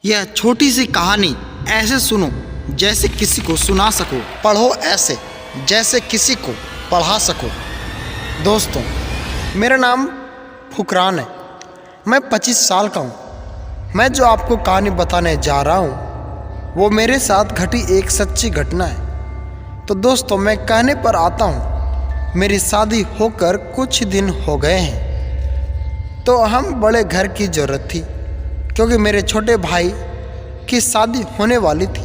यह छोटी सी कहानी ऐसे सुनो जैसे किसी को सुना सको, पढ़ो ऐसे जैसे किसी को पढ़ा सको। दोस्तों, मेरा नाम फुकरान है। मैं 25 साल का हूँ। मैं जो आपको कहानी बताने जा रहा हूँ वो मेरे साथ घटी एक सच्ची घटना है। तो दोस्तों, मैं कहने पर आता हूँ, मेरी शादी होकर कुछ दिन हो गए हैं। तो हम बड़े घर की ज़रूरत थी क्योंकि मेरे छोटे भाई की शादी होने वाली थी।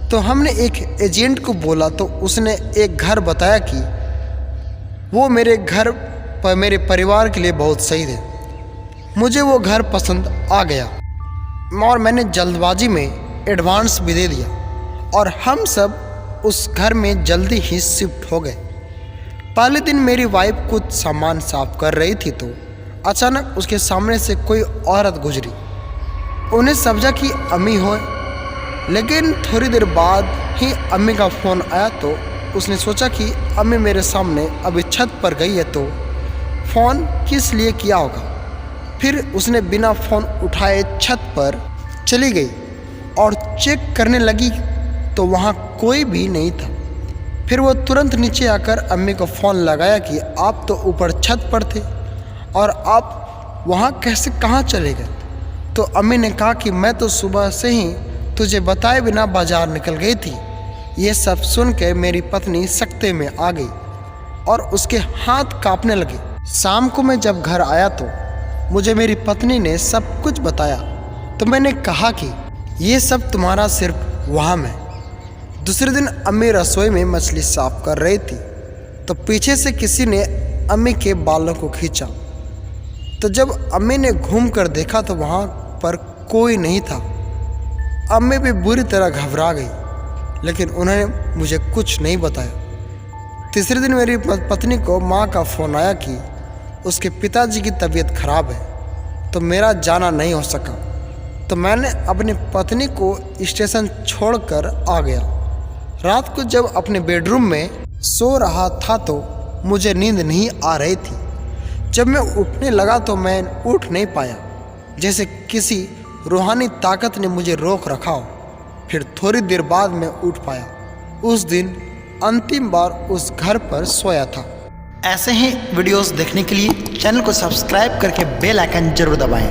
तो हमने एक एजेंट को बोला तो उसने एक घर बताया कि वो मेरे घर पर मेरे परिवार के लिए बहुत सही थे। मुझे वो घर पसंद आ गया और मैंने जल्दबाजी में एडवांस भी दे दिया और हम सब उस घर में जल्दी ही शिफ्ट हो गए। पहले दिन मेरी वाइफ कुछ सामान साफ कर रही थी तो अचानक उसके सामने से कोई औरत गुजरी। उन्हें समझा कि अम्मी हो, लेकिन थोड़ी देर बाद ही अम्मी का फ़ोन आया तो उसने सोचा कि अम्मी मेरे सामने अभी छत पर गई है तो फ़ोन किस लिए किया होगा। फिर उसने बिना फ़ोन उठाए छत पर चली गई और चेक करने लगी तो वहाँ कोई भी नहीं था। फिर वो तुरंत नीचे आकर अम्मी को फ़ोन लगाया कि आप तो ऊपर छत पर थे और आप वहाँ कैसे कहाँ चले गए। तो अम्मी ने कहा कि मैं तो सुबह से ही तुझे बताए बिना बाजार निकल गई थी। ये सब सुन के मेरी पत्नी सकते में आ गई और उसके हाथ कांपने लगे। शाम को मैं जब घर आया तो मुझे मेरी पत्नी ने सब कुछ बताया। तो मैंने कहा कि ये सब तुम्हारा सिर्फ वहम है। दूसरे दिन अम्मी रसोई में मछली साफ कर रही थी तो पीछे से किसी ने अम्मी के बालों को खींचा। तो जब अम्मी ने घूम कर देखा तो वहाँ पर कोई नहीं था। अम्मी भी बुरी तरह घबरा गई, लेकिन उन्होंने मुझे कुछ नहीं बताया। तीसरे दिन मेरी पत्नी को माँ का फ़ोन आया कि उसके पिताजी की तबीयत खराब है तो मेरा जाना नहीं हो सका। तो मैंने अपनी पत्नी को स्टेशन छोड़कर आ गया। रात को जब अपने बेडरूम में सो रहा था तो मुझे नींद नहीं आ रही थी। जब मैं उठने लगा तो मैं उठ नहीं पाया, जैसे किसी रूहानी ताकत ने मुझे रोक रखा हो। फिर थोड़ी देर बाद मैं उठ पाया। उस दिन अंतिम बार उस घर पर सोया था। ऐसे ही वीडियोस देखने के लिए चैनल को सब्सक्राइब करके बेल आइकन जरूर दबाएं।